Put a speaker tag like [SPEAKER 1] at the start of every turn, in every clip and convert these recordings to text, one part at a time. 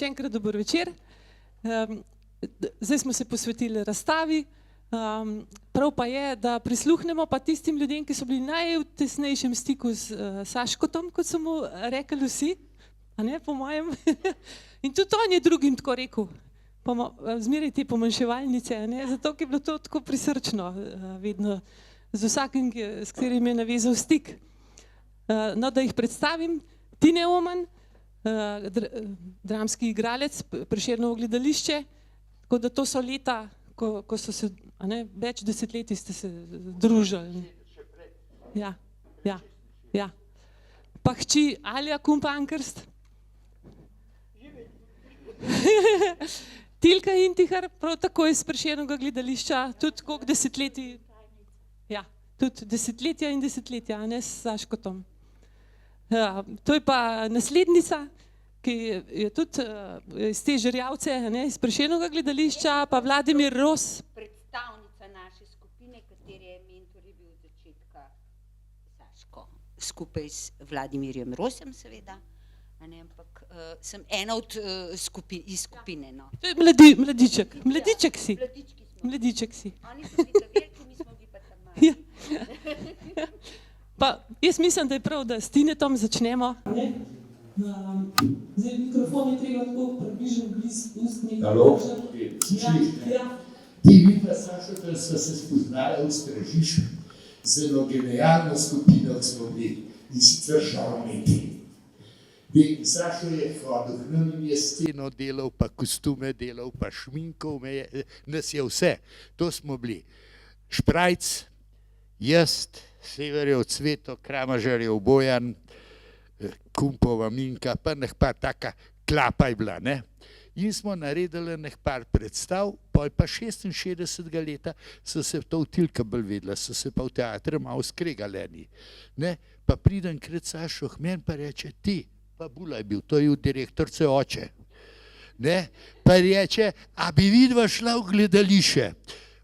[SPEAKER 1] Še enkrat dober večer. Zdaj smo se posvetili razstavi. Prav pa je, da prisluhnemo pa tistim ljudem, ki so bili v tesnejšem stiku s Saškotom, kot so mu rekli vsi, a ne, po mojem. In tudi on je drugim tako rekel, zmeraj te pomanjševalnice, a ne, zato ker je bilo to tako prisrčno, vedno z vsakim, s katerim je navezal stik. No, da jih predstavim, Tine Oman, dramski igralec, Prešernovo gledališče, tako da to so leta, ko so se, a ne, več desetletij ste se družili. Ja, ja, ja. Pa hči Alja Kumpankrst. Tilka Intihar, prav tako iz Prešernovega gledališča, tudi koliko desetletij, ja, tudi desetletja in desetletja, a ne, s Saškotom. To je pa naslednica, ki je tudi iz te Žerjavce, iz Prešernovega gledališča, pa Vladimir Ros.
[SPEAKER 2] Predstavnica naše skupine, katere je mentor je bil od začetka Saško, skupaj s Vladimirjem Rosem seveda, ampak sem ena od iz skupine.
[SPEAKER 1] To je mladiček, mladiček si. Mladiček si.
[SPEAKER 2] Oni so bili veliki, mi smo bili pa tam mali.
[SPEAKER 1] Pa jaz mislim, da je prav, da s Tinetom začnemo. Zdaj, mikrofon je treba tako približen bliz ustni.
[SPEAKER 3] Halo? Ti vidva, Sašo, da sva se spoznala v Stražišu, zelo genialno skupino, ki smo bili, in sicer Žalmeti. Sašo je hodil k nam in je sceno delal, pa kostume delal, pa šminkov, nas je vse. To smo bili Šprajc, jaz, Severjev Cveto, Kramažarjev Bojan, Kumpova Minka, pa nekaj taka klapa je bila, ne. In smo naredili nekaj predstav, pa 66 leta so se to v Tilka bolj vedela, so se pa v teatru malo skregali, ne. Pa pridem krat Sašo k meni, pa reče, ti, pa Bula je bil, to je direktorce oče, ne. Pa reče, a bi vidva šla v gledališče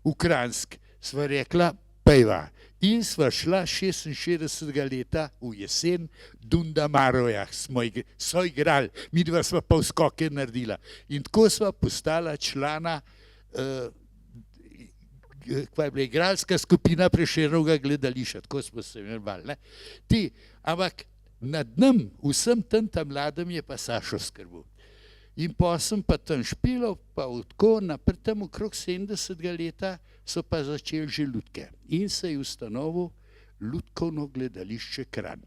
[SPEAKER 3] v Kranjsk, sva rekla, pejva. In sva šla 66 leta v jesen Dunda Marojah, so igrali, midva sva pa vskoke naredila. In tako sva postala člana, kva je bila igralska skupina Prešernovega gledališča, tako smo se imenovali, ne. Ti, ampak nad nam, vsem tam mladem je pa Sašo skrbel. In pa sem pa tam špilal, pa tako naprej tam okrog 70 leta so pa začeli že lutke. In se je ustanovil Lutkovno gledališče Kranj.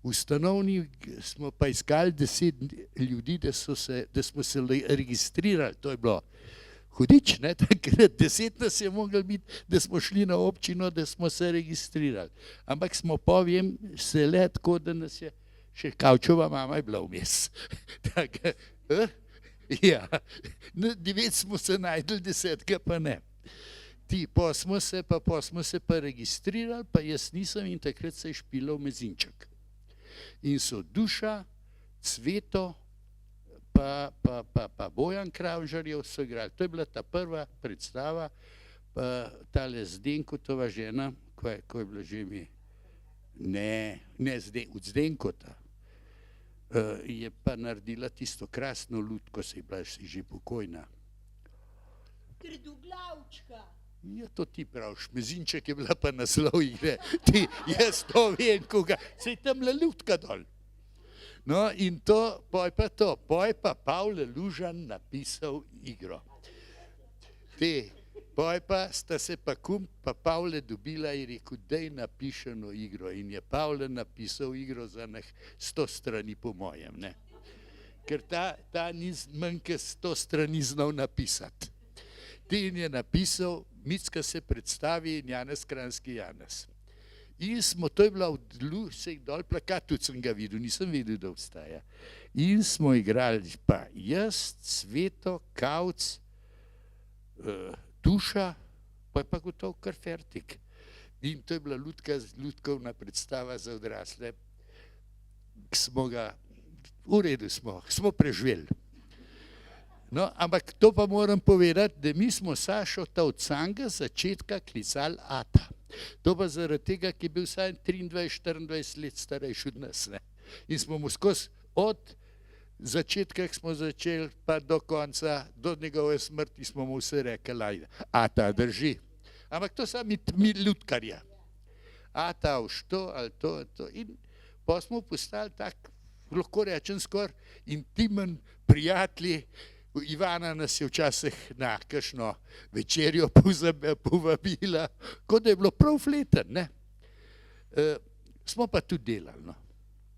[SPEAKER 3] Ustanovni smo pa iskali 10 ljudi, da smo se registrirali, to je bilo hudič, ne, takrat 10 nas je moglo biti, da smo šli na občino, da smo se registrirali. Ampak smo pa, vem, se le tako, da nas je še Kavčova mama je bila vmes. Tako, ja, 9 smo se najdli, 10 pa ne. Ti, pa smo se pa registrirali, pa jaz nisem in takrat se je špilal Mezinček. In so Duša, Cveto, pa Bojan Kravžarjev so igrali. To je bila ta prva predstava, pa tale Zdenkotova žena, ko je bila že mi, od Zdenkota, je pa naredila tisto krasno lutko, se je bila že pokojna.
[SPEAKER 2] Trdoglavčka.
[SPEAKER 3] Ja, to ti praviš, Mezinček je bila pa naslov igre. Ti, jaz to vem, koga, se je tam lutka dol. No, in to, poj pa Pavle Lužan napisal igro. Poj pa sta se pa Kump pa Pavle dobila in rekel, daj napišeno igro. In je Pavle napisal igro za 100 strani po mojem, ne. Ker ta ni manj, ker 100 strani znal napisati. In je napisal, Micka se predstavi in Janez Kranjski Janez. In smo, to je bila se je dol plakat, tudi sem ga videl, nisem videl, da obstaja. In smo igrali pa jaz, Cveto, Kavc, Duša, pa je pa gotov kar fertik. In to je bila lutkovna predstava za odrasle. Smo ga, v redu smo preživeli. No, ampak to pa moram povedati, da mi smo Sašo ta od samega začetka klicali Ata. To pa zaradi tega, ki je bil vsaj 23-24 let starejši od nas, ne. In smo mu skozi od
[SPEAKER 4] začetkih smo začeli, pa do konca, do njegove smrti smo mu vse rekli, ajde, a ta drži. Ampak to sami mi ljudkarja. A ta što, ali to. In pa smo postali tak, lahko rečem, skoraj intimen prijatelji. Ivana nas je včasih na kakšno večerjo povabila, kot da je bilo prav fleten, ne. Smo pa tudi delali, no.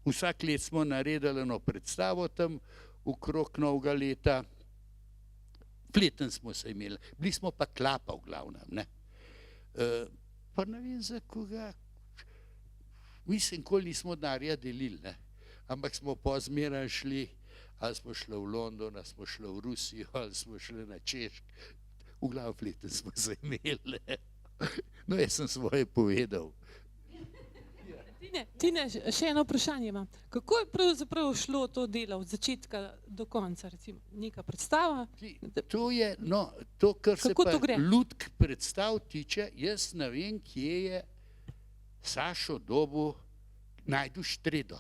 [SPEAKER 4] Vsak let smo naredili eno predstavo tam okrog novega leta. Fleten smo se imeli, bili smo pa klapa v glavnem, ne. Pa ne vem za koga, mislim, koli nismo denarja delili, ne. Ampak smo pozmeraj šli, ali smo šli v London, ali smo šli v Rusijo, ali smo šli na Češko. V glavnem fleten smo se imeli, ne. No, jaz sem svoje povedal.
[SPEAKER 1] Tine, še eno vprašanje imam. Kako je pravzaprav šlo to delo od začetka do konca, recimo neka predstava?
[SPEAKER 4] To je, no, to, kar se
[SPEAKER 1] Kako
[SPEAKER 4] pa
[SPEAKER 1] to gre?
[SPEAKER 4] lutk predstav tiče, jaz ne vem, kje je Sašo dobil najdu Štredo,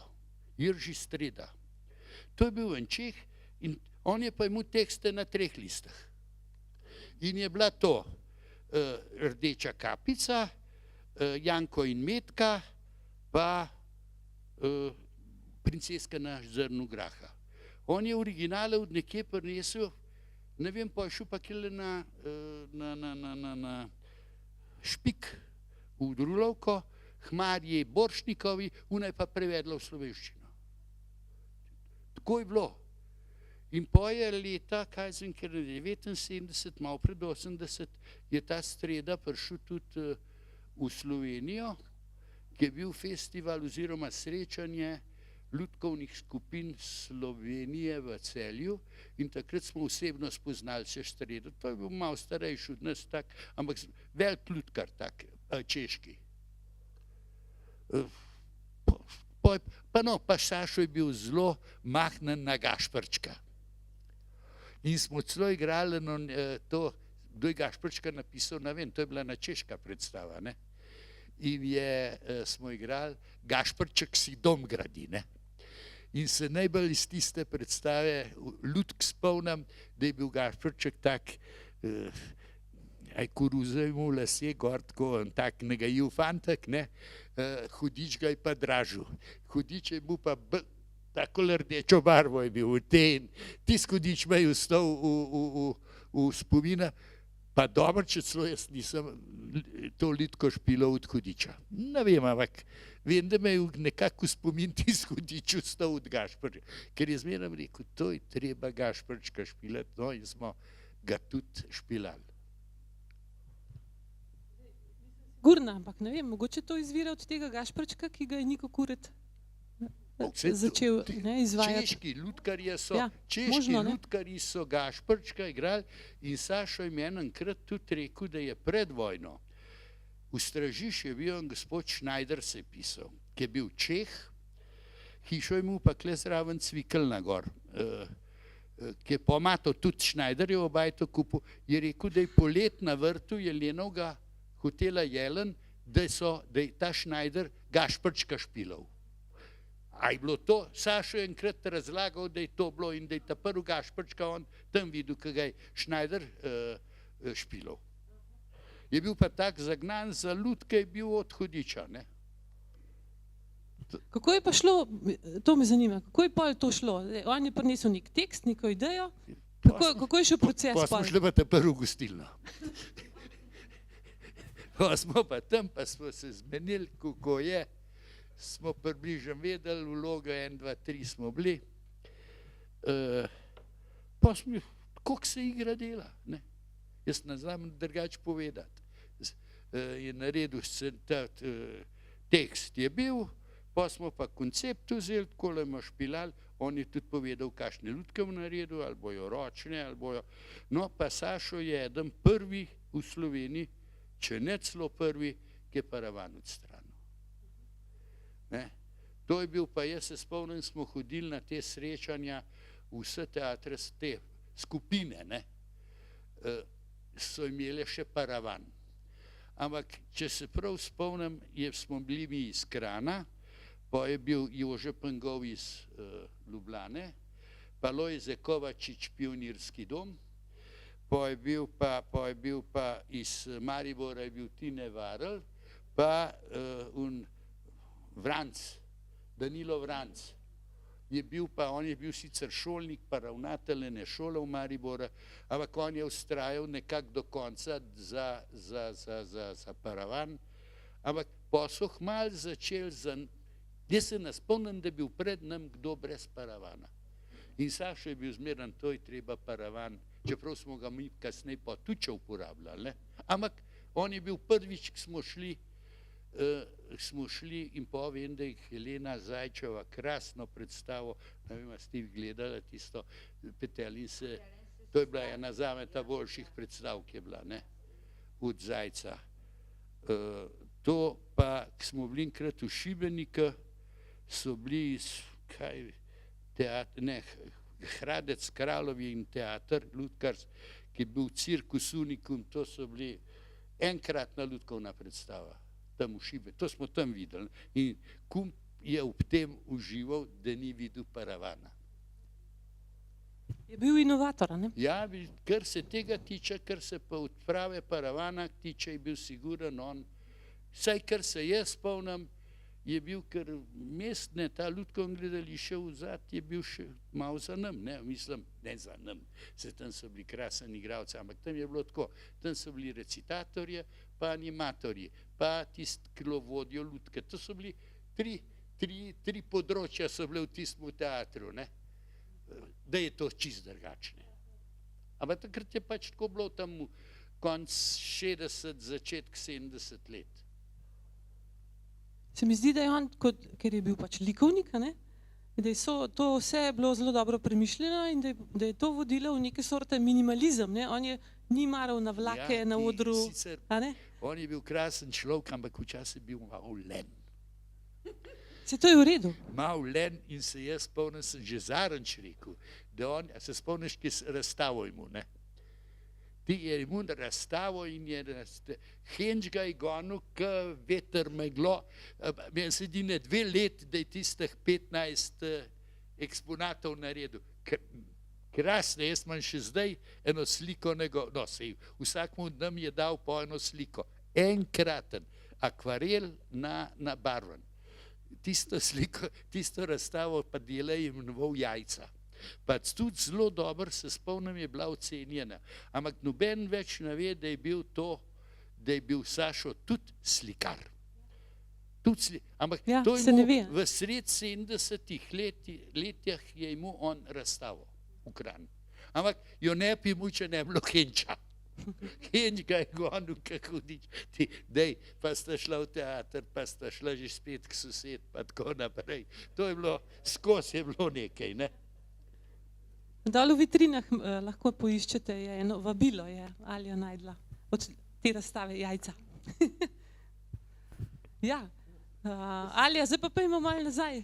[SPEAKER 4] Irži Streda. To je bil en Čeh in on je pa imel tekste na 3 listah. In je bila to Rdeča kapica, Janko in Metka, pa Princeska na zrnu graha. On je originale od nekje prinesel, ne vem, pa je šel pa kile na Špik v Drulovko, Hmarje Boršnikovi, ona je pa prevedla v slovenščino. Tako je bilo. In po je leta, kaj sem, ker 79, malo pred 80, je ta Streda prišel tudi v Slovenijo, ki je bil festival oziroma srečanje lutkovnih skupin Slovenije v Celju in takrat smo osebno spoznali se Štredo. To je bil malo starejši od nas tak, ampak velik lutkar tak, češki. Pa Sašo je bil zelo mahnen na Gašperčka. In smo celo igrali to, kdo je Gašperčka napisal, ne vem, to je bila na češka predstava, ne. In smo igrali Gašperček si dom gradi, ne. In se najbolj iz tiste predstave lutk spomnim, da je bil Gašperček tak, koruza je mu lasje gor, tako tak nagajiv fantek, ne. Hudič ga je pa dražil. Hudič je bil pa tako rdečo barvo je bil. Tisti hudič me je ostal v spomina, pa dobro, če celo jaz nisem to litko špilal od hudiča. Ne vem, ampak vem, da me je nekako spomin tisti hudič ostal od Gašperčka, ker je zmeraj rekel, to je treba Gašperčka špilati, no in smo ga tudi špilali.
[SPEAKER 1] Gurna, ampak ne vem, mogoče to izvira od tega Gašperčka, ki ga je Niko Kuret začel izvajati.
[SPEAKER 4] Češki lutkarji so,
[SPEAKER 1] Ja, možno, ne?
[SPEAKER 4] lutkarji so Gašperčka igrali in Sašo je meni enkrat tudi rekel, da je pred vojno v Stražiš je bil en gospod Šnajder, se je pisal, ki je bil Čeh, hišo je mu pa kle zraven Cvikelna gor, ki je pomato tudi Šnajderjevo bajto kupil, je rekel, da je polet na vrtu Jelenovga hotela Jelen, da je ta Šnajder Gašperčka špilal. A je bilo to? Sašo je enkrat razlagal, da je to bilo in da je ta prvi Gašperčka on tam videl, ki ga je Šnajder špilal. Je bil pa tak zagnan za lutke, je bil od hudiča, ne.
[SPEAKER 1] Kako je pa šlo, to me zanima, kako je pa to šlo? On je prinesel nek tekst, neko idejo, kako je šel proces?
[SPEAKER 4] Pa smo šli pa ta prvi v gostilno. Pa smo pa tam, pa smo se zmenili, kako je. Smo približno vedeli, vloga 1, 2, 3 smo bili. Pa smo, koliko se igra dela, ne. Jaz ne znam drugače povedati. Je naredil tekst je bil, pa smo pa koncept vzeli, takole smo špilali, on je tudi povedal, kakšne lutke v naredil, ali bojo ročne, ali bojo. No, pa Sašo je eden prvi v Sloveniji, če ne celo prvi, ki je paravan odstranil. Ne? To je bil pa, jaz se spomnim, smo hodili na te srečanja, vse teatre, te skupine, ne? So imeli še paravan. Ampak, če se prav spomnim, smo bili mi iz Krana, pa je bil Jože Pengov iz Ljubljane, pa Lojze Kovačič pionirski dom, pa je bil pa iz Maribora je bil Tine Varl, pa Vranc, Danilo Vranc. On je bil sicer šolnik, pa ravnatelj ene šole v Maribora, ampak on je vztrajal nekako do konca za paravan, ampak posel malo začel, jaz se ne spomnim, da je bil pred nam kdo brez paravana. In Sašo je bil zmeren, to je treba paravan, čeprav smo ga mi kasneje pa tuče uporabljali. Ampak on je bil prvič, ki smo šli in pa vem, da je Helena Zajčeva krasno predstavo, ne vem, ste vi gledali tisto Petelin se, to je bila ena zame ta boljših predstav, ki je bila, ne, od Zajca. To pa, ki smo bili enkrat v Šibenika, so bili iz, Hradec Kralovi in teater, Lutkars, ki je bil v Cirkus Unikum, to so bili enkratna lutkovna predstava, tam v Šibe, to smo tam videli. In kum je ob tem užival, da ni videl paravana.
[SPEAKER 1] Je bil inovator, ne?
[SPEAKER 4] Ja, kar se tega tiče, kar se pa odprave paravana tiče, je bil siguren on, vsaj kar se jaz spomnim, je bil kar mestne, ta lutkovno gledališče vzad je bil še malo za nam, ne, mislim, ne za nam, se tam so bili krasni igralci, ampak tam je bilo tako, tam so bili recitatorje, pa animatorji, pa tisti, ki vodijo lutke, to so bili tri področja so bile v tistem teatru, ne, da je to čist drugačne. Ampak takrat je pač tako bilo tam konc 60, začetek 70 let.
[SPEAKER 1] Se mi zdi, da je on, ker je bil pač likovnik, ne? Da je to vse bilo zelo dobro premišljeno in da je to vodilo v neke sorte minimalizem, ne? On je ni maral na vlake, na odru, a ne?
[SPEAKER 4] On je bil krasen človek, ampak včasih bil malo len.
[SPEAKER 1] Se to je v redu?
[SPEAKER 4] Malo len in se jaz spomnim, sem že Zaranč rekel, da on, se spomniš, ki je razstavo imel, ne? Ti je imel razstavo in je Henč ga je gonil, k veter meglo, meni se di ne 2 let, da je tistih 15 eksponatov naredil. Krasne, jaz imam še zdaj eno sliko, no sej, vsakmu od nam je dal po eno sliko, enkraten, akvarel na barven. Tisto sliko, tisto razstavo pa dela je imenoval Jajca. Pa tudi zelo dobro, se spomnim, je bila ocenjena. Ampak noben več ne ve, da je bil Sašo tudi slikar. Ampak
[SPEAKER 1] ja,
[SPEAKER 4] to je imel v sred 70-ih letih je imel on razstavo v Kranju. Ampak jo ne bi mu, če ne bilo Henča. Henč ga je gonil, kako hudič. Dej, pa sta šla v teater, pa sta šla že spet k sosed, pa tako naprej. To je bilo, skozi je bilo nekaj, ne?
[SPEAKER 1] Dol v vitrinah lahko poiščete, je eno vabilo, je Alja najdla od te razstave Jajca. Ja, Alja, zdaj pa pojdimo malo nazaj.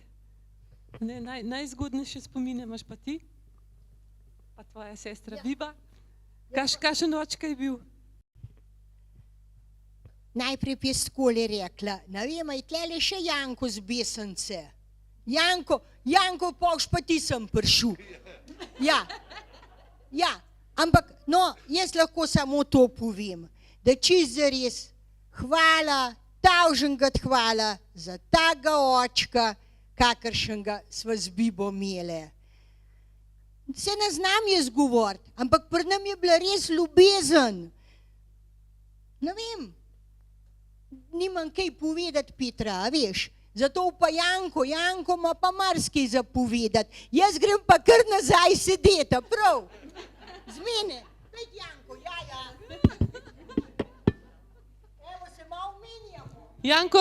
[SPEAKER 1] Najzgodnejše spomine imaš pa ti, pa tvoja sestra Biba. Kakšen očka je bil?
[SPEAKER 5] Najprej bi jaz takole rekla, ne vem, je tlele še Janko z Besence. Janko, poš pa ti sem prišel. Ja, ampak, no, jaz lahko samo to povem, da čist zares hvala, tavženkrat hvala za taga očka, kakršnega sva z Bibo imele. Se ne znam jaz govoriti, ampak pri nam je bila res ljubezen. Ne vem, nimam kaj povedati, Petra, a veš. Zato pa Janko ima pa marsikaj za povedati. Jaz grem pa kar nazaj sedeti, prav? Z mene. Pejď, Janko, ja. Evo, se malo menjamo.
[SPEAKER 1] Janko,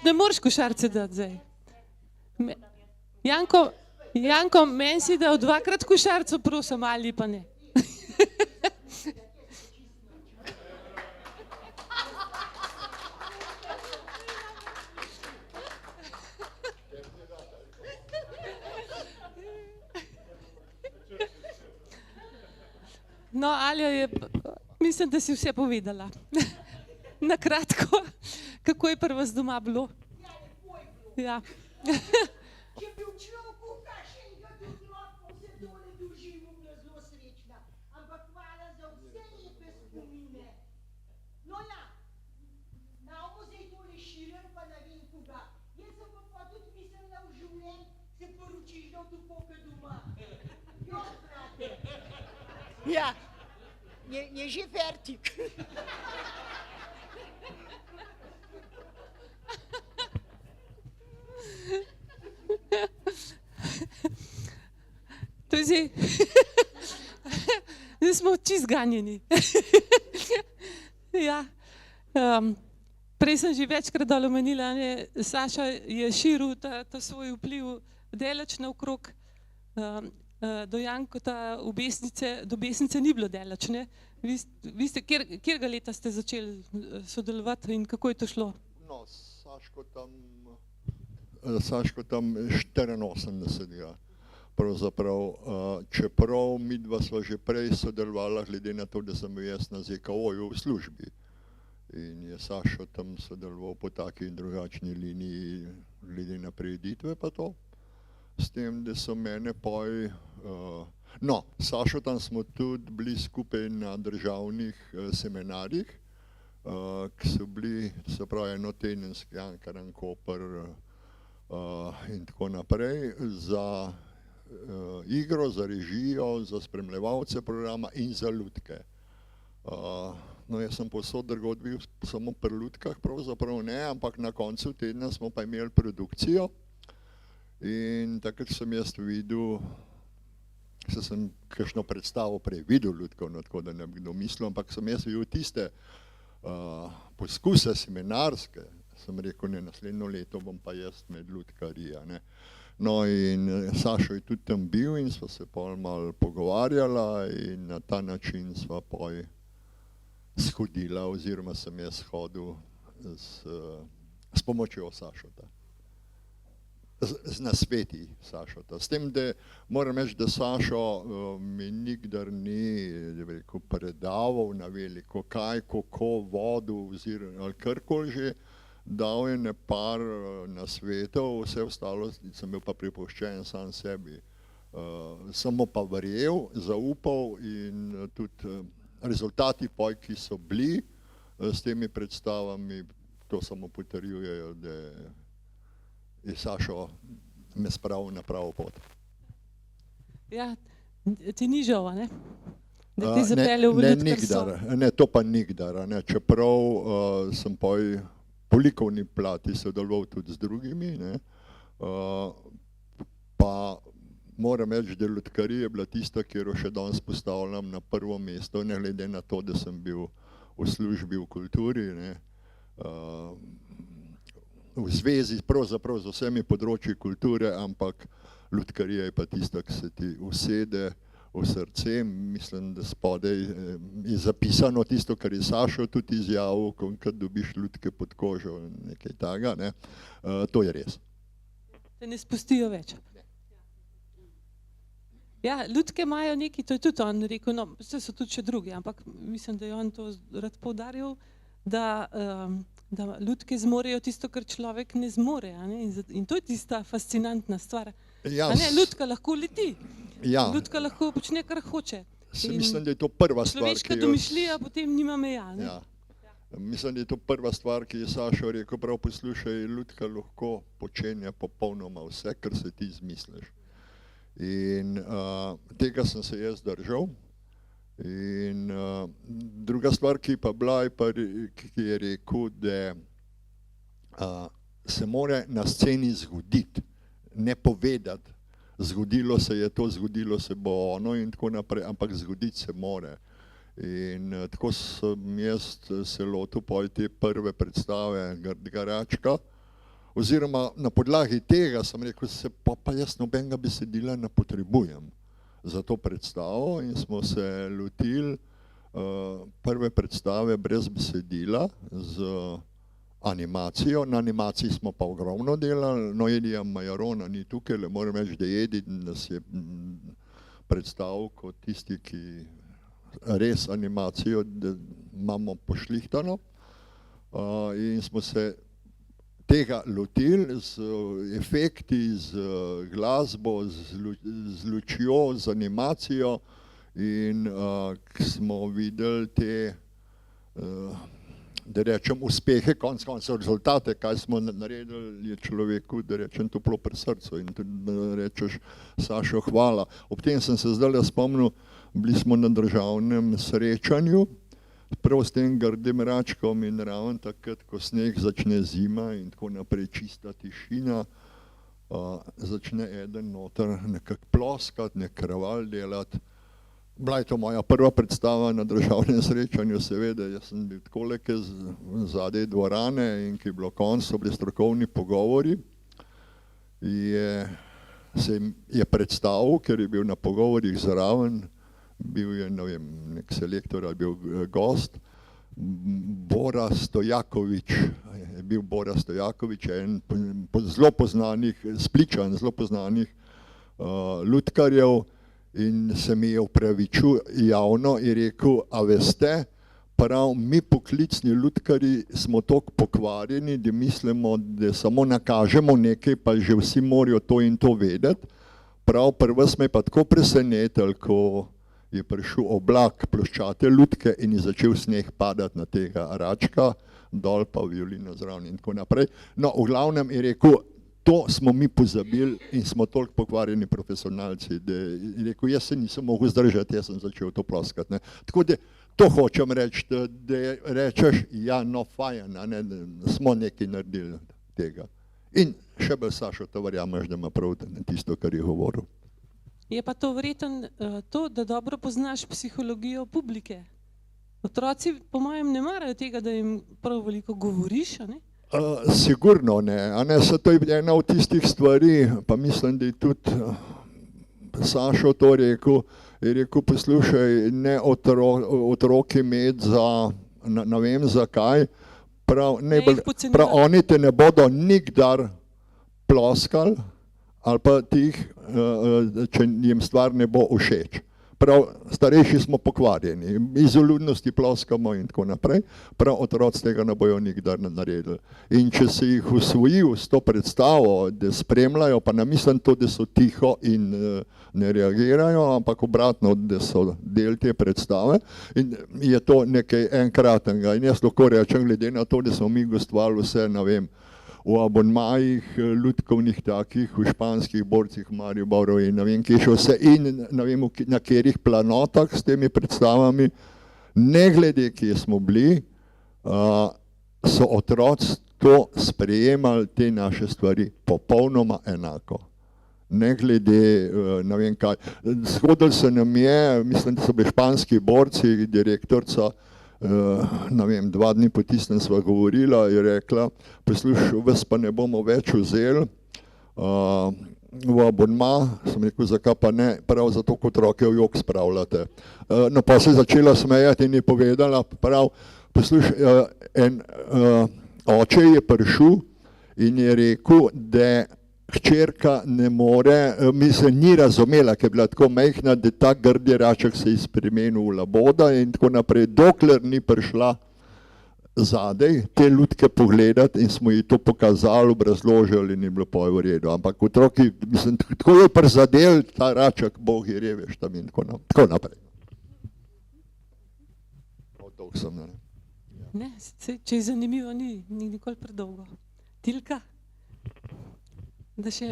[SPEAKER 1] ne moreš košarce dati zdaj. Janko, meni si dal 2-krat košarco, prosim, ali pa ne. No, Alja, mislim, da si vse povedala. Na kratko, kako je pri vas doma bilo?
[SPEAKER 5] Ja, lepo je bilo.
[SPEAKER 1] Ja.
[SPEAKER 5] Če bi v človeku kakšnega otroka, se Ja, je že fertik.
[SPEAKER 1] To je zdaj. Zdaj smo čist ganjeni. Ja. Prej sem že večkrat dol omenila, ne, Saša je širil ta svoj vpliv daleč naokrog. Do Jankota do Besnice ni bilo daleč, ne? Vi ste, kjerega leta ste začeli sodelovati in kako je to šlo?
[SPEAKER 6] No, Saško tam 84. Pravzaprav, čeprav midva sva že prej sodelovala, glede na to, da sem bil jaz na ZKO-ju v službi. In je Sašo tam sodeloval po taki in drugačni liniji, glede na prireditve pa to. S tem, da so mene poj... No, Sašo tam smo tudi bili skupaj na državnih seminarjih, ki so bili, se pravi, enotedenski, Ankaran, Koper in tako naprej, za igro, za režijo, za spremljevalce programa in za lutke. No, jaz sem povsod drugod bil samo pri lutkah, pravzaprav ne, ampak na koncu tedna smo pa imeli produkcijo in takrat sem jaz videl, se sem kakšno predstavo prej videl lutkov, no, tako da ne bi kdo mislil, ampak sem jaz videl tiste poskuse seminarske, sem rekel, ne, naslednjo leto bom pa jaz med lutkarija, ne. No in Sašo je tudi tam bil in sva se pol malo pogovarjala in na ta način sva poj shodila oziroma sem jaz hodil s pomočjo Sašota. Z nasveti Sašota. S tem, da moram reči, da Sašo mi nikdar ni rekel, predaval na veliko, kaj, kako, vodu oziroma ali karkoli že, dal je ne par nasvetov, vse ostalo sem bil pa pripuščen sam sebi. Samo pa verjel, zaupal in tudi rezultati poj, ki so bili s temi predstavami, to samo potrjujejo, da je Sašo me spravil na pravo pot.
[SPEAKER 1] Ja, ti ni žal, ne? Da ti zapeljal v lutkarstvo.
[SPEAKER 6] Ne, to pa nikdar, ne, čeprav sem poj po likovni plati sodeloval tudi z drugimi, ne, pa moram reči, da lutkarija je bila tista, kjer jo še danes postavljam na prvo mesto, ne glede na to, da sem bil v službi v kulturi, ne, v zvezi pravzaprav z vsemi področji kulture, ampak lutkarija je pa tista, ki se ti usede v srce. Mislim, da spodaj je zapisano tisto, kar je Sašo tudi izjavil, kad dobiš lutke pod kožo, nekaj takega, ne, to je res.
[SPEAKER 1] Te ne spustijo več. Ja, lutke imajo neki, to je tudi on rekel, no, vse so tudi še drugi, ampak mislim, da je on to rad poudaril, da lutke zmorejo tisto, kar človek ne zmore, a ne? In to je tista fascinantna stvar. A ne, lutka lahko leti, lutka lahko počne, kar hoče.
[SPEAKER 6] Mislim, da je to prva stvar,
[SPEAKER 1] človeška domišljija potem nima meja, ne?
[SPEAKER 6] Mislim, da je to prva stvar, ki je Sašo rekel, prav poslušaj, lutka lahko počenja popolnoma vse, kar se ti izmisliš. In tega sem se jaz držal. In druga stvar, ki pa bila, ki je rekel, da se mora na sceni zgoditi, ne povedati, zgodilo se je to, zgodilo se bo ono in tako naprej, ampak zgoditi se more. In tako sem jaz se lotil pol te prve predstave Garačka, oziroma na podlagi tega sem rekel, pa jaz nobenega besedila ne potrebujem za to predstavo in smo se lotili prve predstave brez besedila z animacijo. Na animaciji smo pa ogromno delali, no Edija Majarona ni tukaj, le moram reči, da Edi nas je predstavil kot tisti, ki res animacijo, da imamo pošlihtano in smo se tega lotili z efekti, z glasbo, z lučjo, z animacijo in smo videli te da rečem, uspehe, konec koncev rezultate, kaj smo naredili, je človeku, da rečem, toplo pri srcu in tudi da rečeš, Sašo, hvala. Ob tem sem se zdaj spomnil, bili smo na državnem srečanju, prav s tem grdim račkom in ravno takrat, ko sneg začne zima in tako naprej, čista tišina, začne eden noter nekako ploskati, nek kraval delati. Bila je to moja prva predstava na državnem srečanju, seveda, jaz sem bil takole, ki zadaj dvorane in ki je bilo konc, so bili strokovni pogovori. Je predstavil, ker je bil na pogovorih zraven, bil je, ne vem, nek selektor ali bil gost, Bora Stojakovič, je bil Bora Stojakovič, en zelo poznanih, Spličan, zelo poznanih lutkarjev, in se mi je opravičil javno in rekel, a veste, prav mi poklicni lutkarji smo toliko pokvarjeni, da mislimo, da samo nakažemo nekaj, pa že vsi morajo to in to vedeti. Prav prvo me je pa tako presenetil, ko je prišel oblak ploščate lutke in je začel sneg padati na tega račka, dol pa violino zraven in tako naprej. No, v glavnem je rekel, to smo mi pozabili in smo toliko pokvarjeni profesionalci, da je rekel, jaz se nisem mogel zdržati, jaz sem začel to ploskati. Ne. Tako da to hočem reči, da rečeš, ja, no fajn, smo nekaj naredili tega. In še bolj, Sašo, to verjameš, da ima prav tisto, kar je govoril.
[SPEAKER 1] Je pa to verjetno to, da dobro poznaš psihologijo publike. Otroci, po mojem, ne marajo tega, da jim prav veliko govoriš, a ne?
[SPEAKER 6] Sigurno ne, a ne, se to je ena od tistih stvari, pa mislim, da je tudi Sašo to rekel, je rekel, poslušaj, ne otroki imeti za, ne vem zakaj, prav oni te ne bodo nikdar ploskali, ali pa tih, če jim stvar ne bo všeč. Prav, starejši smo pokvarjeni, iz vljudnosti ploskamo in tako naprej, prav otroci tega ne bojo nikdar naredili. In če si jih usvojil s to predstavo, da spremljajo, pa ne mislim to, da so tiho in ne reagirajo, ampak obratno, da so del te predstave, in je to nekaj enkratnega. In jaz lahko rečem, glede na to, da smo mi gostovali vse, ne vem, v abonmajih lutkovnih takih, v španskih borcih Mariboru in ne vem, kje še vse, in ne vem, na katerih planotah s temi predstavami, ne glede, kje smo bili, so otroci to sprejemali, te naše stvari, popolnoma enako. Ne glede, ne vem kaj. Zgodilo se nam je, mislim, da so bili španski borci, direktorica, ne vem, 2 dni po tistem sva govorila, je rekla, poslušaj, vas pa ne bomo več vzeli v abonma, sem rekel, zakaj pa ne, prav zato, kot otroke v jok spravljate. No, pa se je začela smejati in je povedala, prav, poslušaj, en oče je prišel in je rekel, da hčerka ne more, mislim, ni razumela, ker je bila tako majhna, da ta grdi raček se je spremenil v laboda in tako naprej, dokler ni prišla zadej te lutke pogledati in smo ji to pokazali, obrazložili in je bilo pa v redu. Ampak otroki, mislim, tako je prizadel ta raček, Bog je revež tam in tako naprej. Dolg sem, ne?
[SPEAKER 1] Ne, če je zanimivo, ni nikoli predolgo. Tilka? Da še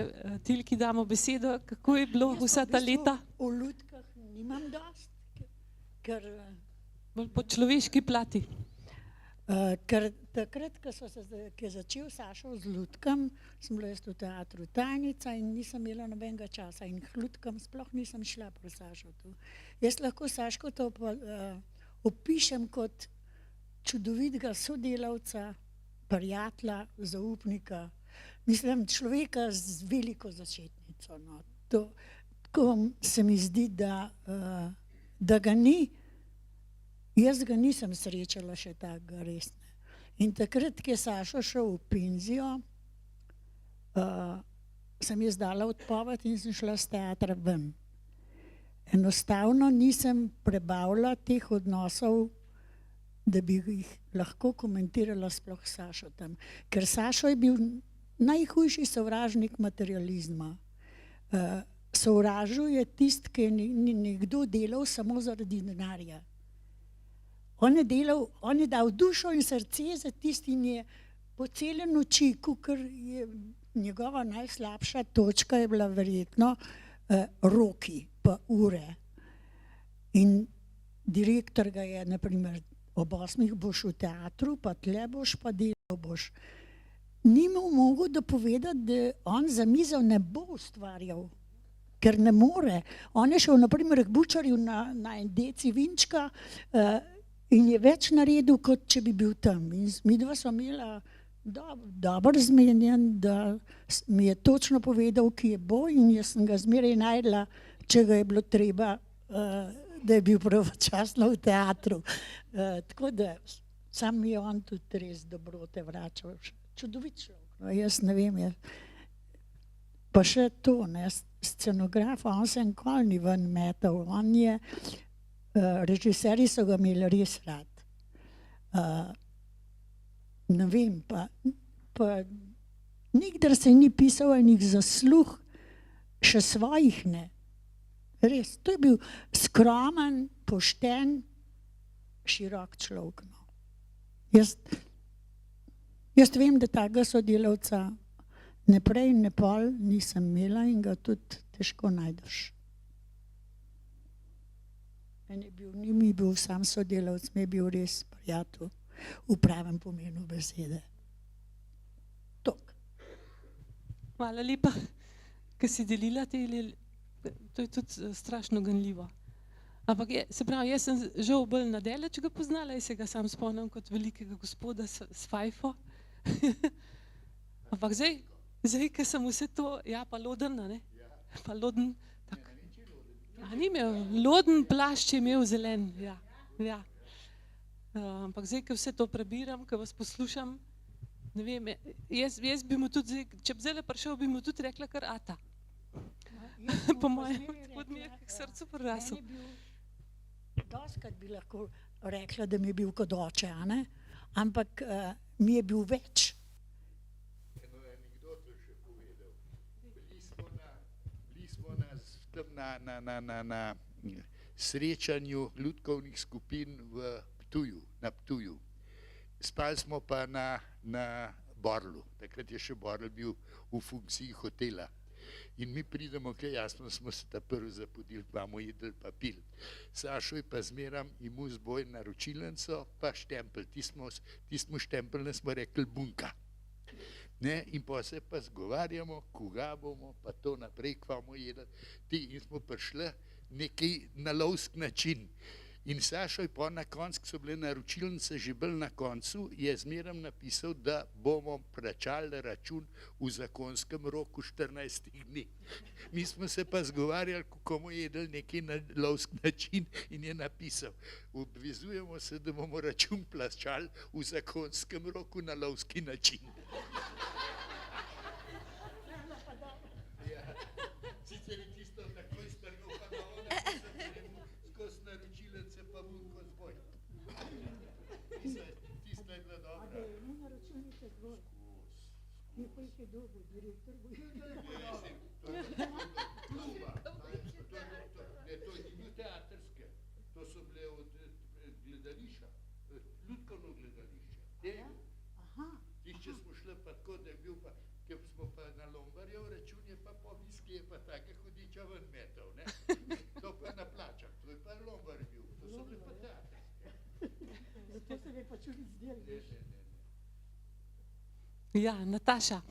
[SPEAKER 1] Tilki damo besedo, kako je bilo vsa ta leta?
[SPEAKER 7] V lutkah nimam dost, ker
[SPEAKER 1] Bolj po človeški plati.
[SPEAKER 7] Ker takrat, ko je začel Sašo z lutkom, sem bila jaz v teatru tajnica in nisem imela nobenega časa in k lutkam sploh nisem šla pro Sašo tu. Jaz lahko Saško to opišem kot čudovitega sodelavca, prijatelja, zaupnika, mislim, človeka z veliko začetnico. No. Tako se mi zdi, da ga ni, jaz ga nisem srečala še takega resne. In takrat, ko je Sašo šel v penzijo, sem jaz dala odpoved in sem šla z teatra ven. Enostavno nisem prebavila teh odnosov, da bi jih lahko komentirala sploh Sašo tam. Ker Sašo je bil najhujši sovražnik materializma. Sovražil je tisti, ki je nekdo delal samo zaradi denarja. on je dal dušo in srce za tisti in je po cele noči, ker je njegova najslabša točka je bila verjetno roki pa ure. In direktor ga je, naprimer, ob 8 boš v teatru, pa tle boš, pa delal boš. Ni mu mogel dopovedati, da on za mizo ne bo ustvarjal, ker ne more. On je šel, naprimer, k bučarju na en deci vinčka in je več naredil, kot če bi bil tam. In midva sva imela dobro zmenjen, da mi je točno povedal, ki je bo in jaz sem ga zmeraj najdla, če ga je bilo treba, da je bil pravočasno v teatru. Tako da sam mi je on tudi res dobrote vračal. Čudovit človek, no, jaz ne vem. Pa še to, ne, scenograf, on se nikoli ni ven metal, on je, režiserji so ga imeli res rad. Ne vem, pa nikdar se ni pisal enih zasluh, še svojih ne. Res, to je bil skromen, pošten, širok človek. No. Jaz vem, da takega sodelavca ne prej, ne pol nisem imela in ga tudi težko najdeš. Ni mi bil sam sodelavc, mi je bil res prijatelj v pravem pomenu besede. Tok.
[SPEAKER 1] Hvala lepa, ker si delila to je tudi strašno ganljivo. Ampak se pravi, jaz sem žal bolj nadaleč ga poznala, jaz se ga sam spomnim kot velikega gospoda s fajfo. Ampak zdaj, ker sem vse to, ja, pa Loden, ne? Pa Loden, tako. A ni imel, Loden plašč je imel zelen, ja. Ampak zdaj, ker vse to prebiram, ker vas poslušam, ne vem, jaz bi mu tudi, če bi zdaj prišel, bi mu tudi rekla kar ata. Po mojem, tako mi je k srcu prerasel.
[SPEAKER 7] Doskrat bi lahko rekla, da mi je bil kot oče, a ne? Ampak mi je bil več.
[SPEAKER 4] Eno anekdoto še povedal. Bili smo na srečanju lutkovnih skupin na Ptuju. Spali smo pa na Borlu. Takrat je še Borl bil v funkciji hotela. In mi pridemo, kaj jasno smo se ta prvi zapodili, pa bomo jedli pa pil. Sašo je pa zmeram imel zboj naročilnico, pa štempelj. Tistmu štempelj smo rekli bunka. Ne? In pa se pa zgovarjamo, koga bomo, pa to naprej, kva bomo jedli. In smo prišli nekaj na lovski način. In Sašo je pa na koncu, ko so bile naročilnice že bolj na koncu, je zmeram napisal, da bomo plačali račun v zakonskem roku 14 dni. Mi smo se pa zgovarjali, kako bomo jedli nekaj na lovski način in je napisal, obvezujemo se, da bomo račun plačali v zakonskem roku na lovski način. Sicer je tisto takoj strgal pa na ona, skozi naročilnice pa bunko zboj. Tisto je bila dobra.
[SPEAKER 7] Da je na računice zbor. Je pa jih je dolgo, direktor bo jih.
[SPEAKER 4] To je kluba. To je bil teatrske. To so bile od gledališča, lutkovno gledališče. Tišče smo šli pa tako, da je bil pa, ker smo pa na Lombarjev račun je pa po viski je pa take hudiča ven metal, ne? To pa na plačah, to je pa Lombar bil, to so bile pa teatrske.
[SPEAKER 7] Zato se mi pa čudno zdel, veš.
[SPEAKER 1] Ja, Nataša,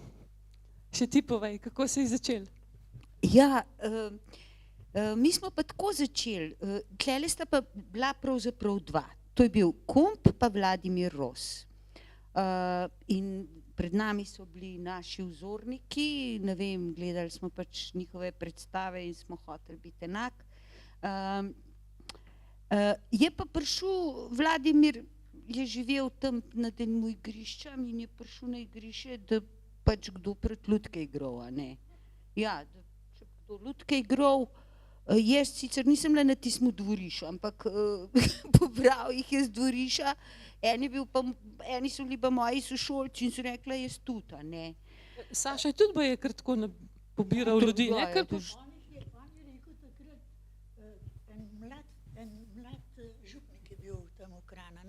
[SPEAKER 1] še ti povej, kako se je začel?
[SPEAKER 2] Ja, mi smo pa tako začeli. Tlele sta pa bila pravzaprav dva. To je bil Kump pa Vladimir Ros. In pred nami so bili naši vzorniki, ne vem, gledali smo pač njihove predstave in smo hoteli biti enak. Je pa prišel Vladimir, je živel tam nad enim igriščem in je prišel na igrišče, da pač kdo pred lutke igral, a ne. Ja, da če kdo lutke igral, jaz sicer nisem bila na tistem dvorišču, ampak pobral jih je z dvorišča, eni so bili pa moji sošolci in so rekla, jaz tudi, a ne.
[SPEAKER 1] Saša je tudi boje kar tako pobiral ljudi, ne?
[SPEAKER 7] On je rekel takrat, en mlad župnik je bil tam v Krana,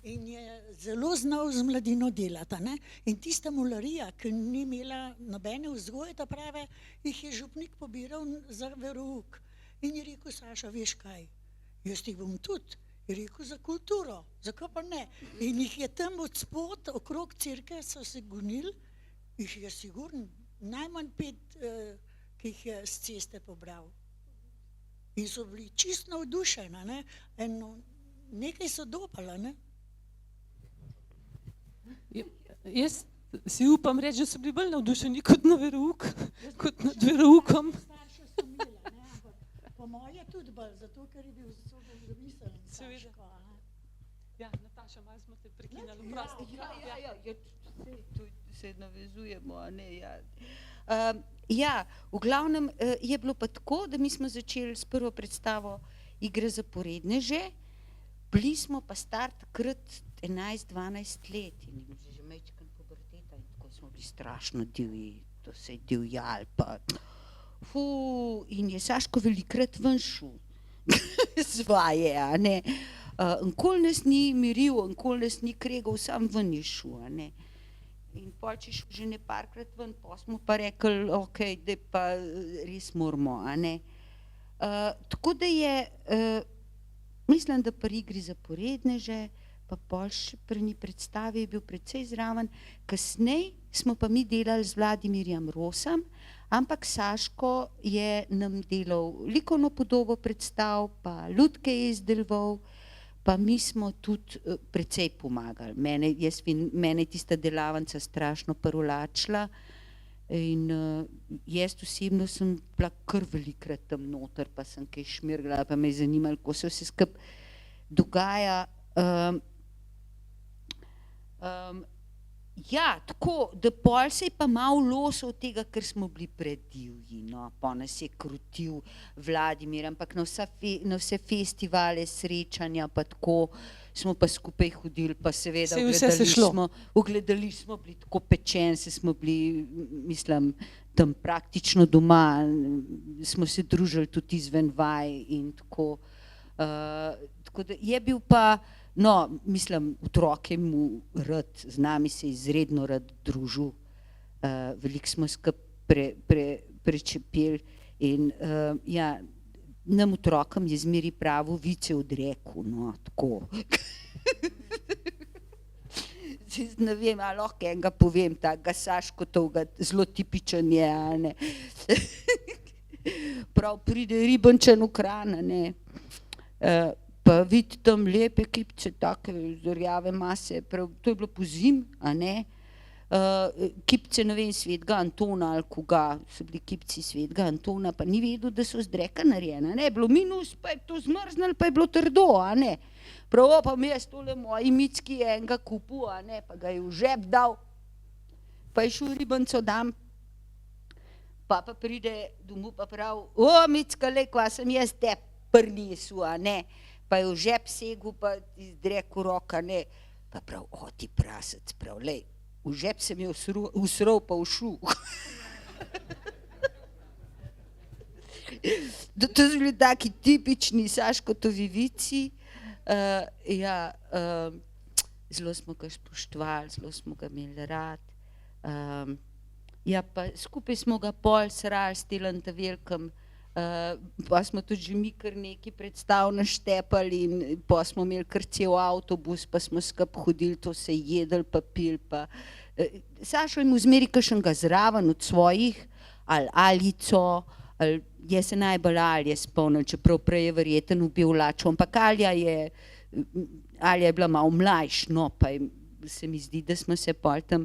[SPEAKER 7] In je zelo znal z mladino delati. A ne? In tista mularija, ki ni imela nobene vzgoje, ta prave, jih je župnik pobiral za verouk. In je rekel, Saša, veš kaj, jaz jih bom tudi. Je rekel, za kulturo, zakaj pa ne? In jih je tam od spod, okrog cerke so se gonili, jih je sigurno najmanj 5, ki jih je z ceste pobral. In so bili čist navdušeni, ne? Nekaj so dopala, ne?
[SPEAKER 1] Jaz si upam reči, da so bili bolj navdušeni kot na verouk, kot nad veroukom.
[SPEAKER 7] Starše so imela, ne? Ampak po moje tudi bolj, zato ker je bil zelo zamislen.
[SPEAKER 1] Seveda. Ja, Nataša, malo smo te prekinali, prosti.
[SPEAKER 2] Tu se navezujemo, a ne, ja. Ja, v glavnem je bilo pa tako, da mi smo začeli s prvo predstavo Igre zaporedneže, bili smo pa star takrat 11-12 let in že majčken puberteta in tako smo bili strašno divji, to se je divjal pa, in je Saško velikrat ven šel, zvaje, a ne, nikoli nas ni miril, nikoli nas ni kregal, sam ven je šel, a ne. In pol če šel že ne parkrat ven, pa smo pa rekli, ok, da pa res moramo, a ne. Tako da je, mislim, da pri Igri zaporedneže, pa pol še pri njej predstavi je bil precej zraven. Kasnej smo pa mi delali z Vladimirjem Rosom, ampak Saško je nam delal likovno podobo predstav, pa lutke je izdeloval, pa mi smo tudi precej pomagali. Mene je tista delavnica strašno privlačila in jaz osebno sem bila kar velikrat tam noter, pa sem kaj šmirgala, pa me je zanimalo, kako se vse skupaj dogaja. Ja, tako, da pol se je pa malo losal tega, ker smo bili predivji, no, pa nas je krutil Vladimir, ampak na vse festivale, srečanja, pa tako, smo pa skupaj hodili, pa seveda v gledališču smo bili tako pečeni, smo bili, mislim, tam praktično doma, smo se družili tudi izven vaj in tako. Tako da je bil pa, no, mislim, otroke mu rad, z nami se izredno rad družil, veliko smo skupaj prečepili in ja, nam otrokom je zmeri pravo vice odrekel, no, tako. Ne vem, ali lahko enega povem, takega Saškotovga, zelo tipičen je, a ne. Prav pride Ribančan v Kranj, a ne. Pa vidi tam lepe kipce, take rjave mase, prav, to je bilo pozim, a ne, kipce, ne vem, Svetega Antona ali koga, so bili kipci Svetega Antona, pa ni vedel, da so z dreka narejena, ne, bilo minus, pa je to zmrznilo, pa je bilo trdo, a ne, prav, pa mi je tole moji Micki enega kupil, a ne, pa ga je v žep dal, pa je šel ribanco dam, pa pride domov, pa prav, Micka, lej, kva sem jaz te prinesel, a ne, pa je v žep segel, pa izrekel roka, ne, pa prav, ti prasec, prav, lej, v žep sem je usral, pa ušel. To so bili taki tipični Saškotovi vici, ja, zelo smo ga spoštovali, zelo smo ga imeli rad, ja, pa skupaj smo ga pol srali s Telam Velkem, pa smo tudi že mi kar nekaj predstav naštepali in pa smo imeli kar cel avtobus, pa smo skupaj hodili, to se jedli, pa pili, pa Sašo je mu zmeri kakšnega zraven od svojih, ali Alico, ali jaz se najbolj Alje spomnim, čeprav prej je verjeten ubil Lačo, ampak Alja je bila malo mlajš, no, pa se mi zdi, da smo se pol tam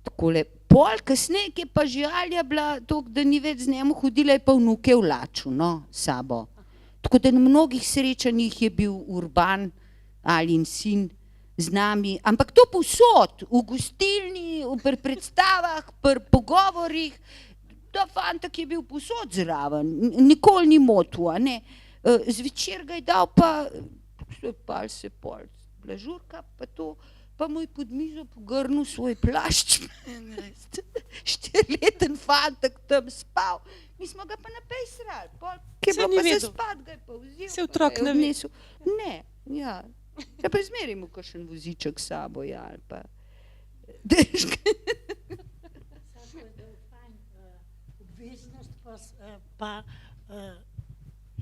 [SPEAKER 2] takole, pol kasneje, ki je pa že Alja bila toliko, da ni več z njemu hodila, je pa vnuke vlačil, no, sabo. Tako da na mnogih srečanjih je bil Urban, Aljin sin, z nami, ampak to povsod, v gostilni, pri predstavah, pri pogovorih, ta fantak je bil povsod zraven, nikoli ni motil, a ne. Zvečer ga je dal pa, se pol, blažurka, pa to, pa mu je pod mizo pogrnil svoj plašč, 4-leten fantak tam spal, mi smo ga pa naprej srali, ki je bilo pa se spat, ga je pa vzel.
[SPEAKER 1] Se otrok ne ve.
[SPEAKER 2] Ne, ja, Ja, pa zmeraj mu kakšen voziček s sabo, ja, ali pa.
[SPEAKER 7] Sašo je dal fajn obveznost pa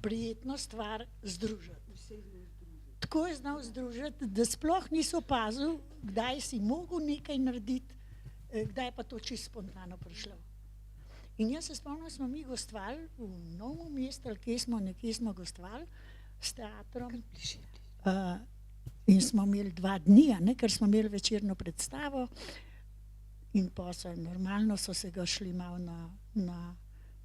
[SPEAKER 7] prijetno stvar združiti. Tako je znal združiti, da sploh nisi opazil, kdaj si mogel nekaj narediti, kdaj pa to čisto spontano prišlo. In jaz se spomnim, smo mi gostovali v Novem mestu, ali nekje smo gostovali s teatrom. In smo imeli 2 dni, ker smo imeli večerno predstavo in pa normalno so se ga šli malo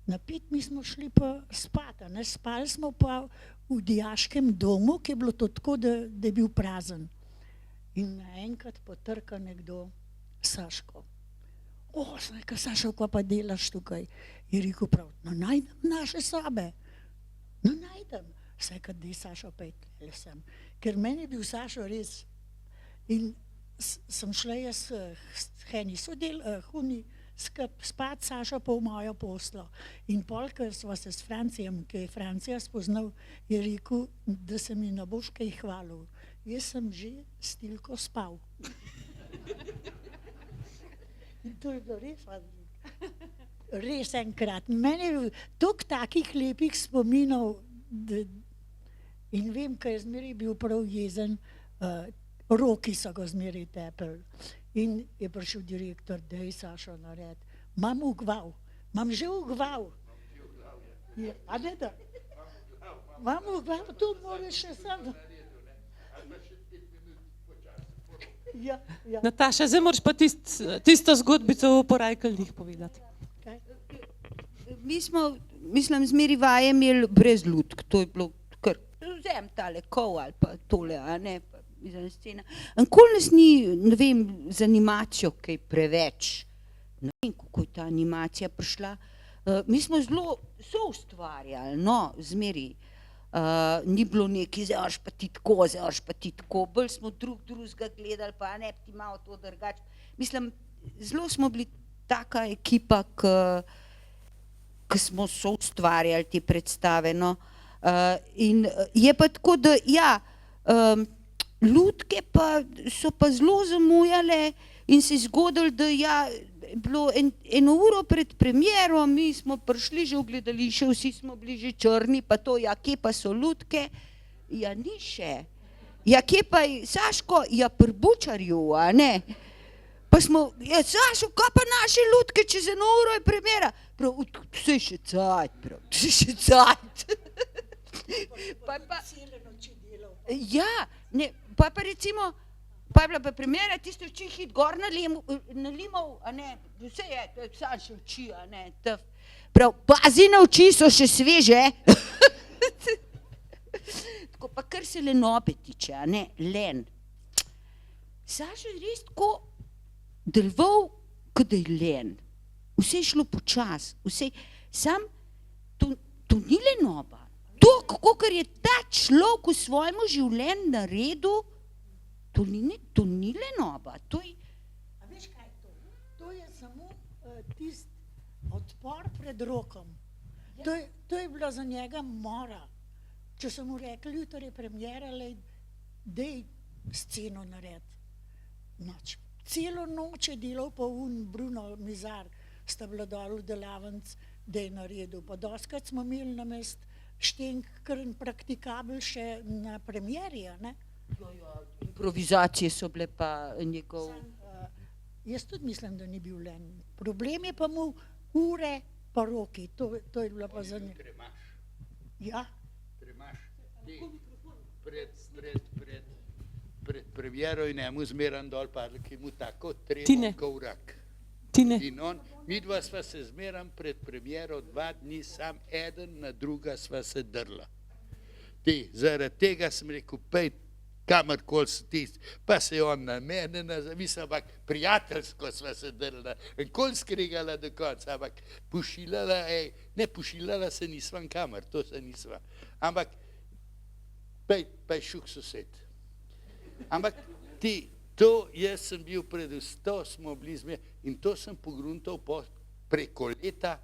[SPEAKER 7] napiti, mi smo šli pa spat, spali smo pa v dijaškem domu, ki je bilo to tako, da je bil prazen. In naenkrat potrka nekdo Saško. Sem rekel, Sašo, kaj pa delaš tukaj? Je rekel prav, najdem naše sobe. Najdem. Vse, kad je Sašo pejtel sem. Ker meni je bil Sašo res. In sem šla jaz huni spat Sašo pa v mojo poslo. In pol, ker sva se s Francijem, ki je Francija spoznal, je rekel, da se mi ne boš kaj hvalil. Jaz sem že stilko spal. In to je bilo res enkrat. Meni je bil toliko takih lepih spominov, in vem, kaj je zmeraj bil prav jezen, roki so ga zmeraj tepeli. In je prišel direktor, daj Sašo nared. Imam ugval, imam že ugval. A ne da? Imam ugval, to moraš še sam. Ja.
[SPEAKER 1] Nataša, zdaj moraš pa tisto zgodbico o porajkalnih povedati.
[SPEAKER 2] Mi smo, mislim, zmeri vaje imeli brez lutk, to je bilo kar, vzem tale kol ali pa tole, a ne, pa izven scena. Nikoli nas ni, ne vem, z animacijo kaj preveč, ne vem, kako je ta animacija prišla. Mi smo zelo soustvarjali, no, zmeri. Ni bilo neki, zdaj moraš pa ti tako, bolj smo drugega gledali, pa ne, ti malo to drugače. Mislim, zelo smo bili taka ekipa, ki smo soustvarjali te predstave, no. In je pa tako, da ja, lutke pa so pa zelo zamujale in se je zgodilo, da ja, bilo 1 uro pred premiero, mi smo prišli že v gledališče, vsi smo bili že črni, pa to, ja, kje pa so lutke? Ja, ni še. Ja, kje pa je Saško? Ja, pri bučarju, a ne? Pa smo, ja, Sašo, kaj pa naše lutke, čez 1 uro je premiera? Prav, vse je še cajt. Ja, ne, pa recimo, pa je bila pa premiera, tisto oči hit gor na limov, a ne, vse je, to je sam še oči, a ne, tf. Prav, pazi na oči, so še sveže. Tako pa kar se lenobe tiče, a ne, len. Sašo je res tako deloval, kot da je len. Vse je šlo počas, vse, sam, to ni lenoba. To, kakor je ta človek v svojemu življenju naredil, to ni lenoba, to je...
[SPEAKER 7] A veš kaj je to? To je samo tisti odpor pred rokom. To je bilo za njega mora. Če so mu rekli, jutri je premiera, dej sceno narediti. Noč. Celo noč je delal pa Bruno Mizar, sta bila dol v delavnic, da je naredil. Pa doskrat smo imeli namest Štenk kar praktikabel še na premieri, ne?
[SPEAKER 2] Improvizacije so bile pa njegov...
[SPEAKER 7] Jaz tudi mislim, da ni bil len. Problem je pa mu ure pa roki, to je bilo pa za njega.
[SPEAKER 4] Tremaš.
[SPEAKER 7] Ja.
[SPEAKER 4] Tremaš. Pred premiero in njemu zmeran dol padli, ki mu tako treba kot vrak.
[SPEAKER 1] Tine.
[SPEAKER 4] In midva sva se zmeram pred premiero 2 dni, sam eden na druga sva se drla. Zaradi tega sem rekel, pej kamorkoli si ti, pa se je on na mene, mislim, ampak prijateljsko sva se drla, nikoli skrigala do konca, ampak pošiljala se nisva kamor, to se nisva. Ampak, pej šuk sosed. Ampak jaz sem bil to smo bili zmer in to sem pogruntal preko leta,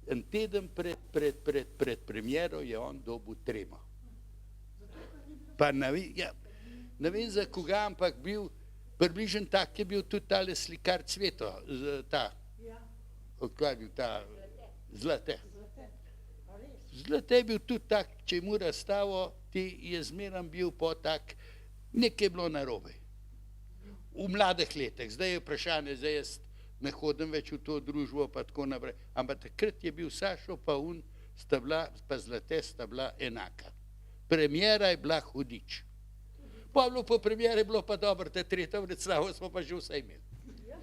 [SPEAKER 4] en teden pred premiero je on dobil tremo. Pa ja, ne vem za koga, ampak bil približen tak je bil tudi tale slikar Cveto, odkaj je bil ta Zlate. Zlate je bil tudi tak, če je mu razstavo, ti je zmeram bil po tak, nekaj je bilo narobe. V mladih letih, zdaj je vprašanje, zdaj jaz ne hodim več v to družbo, pa tako naprej, ampak takrat je bil Sašo pa sta bila, pa Zlate sta bila enaka. Premjera je bila hudič. Pa po premjeri je bilo pa dobro, te tretjo predstavo smo pa že vse imeli.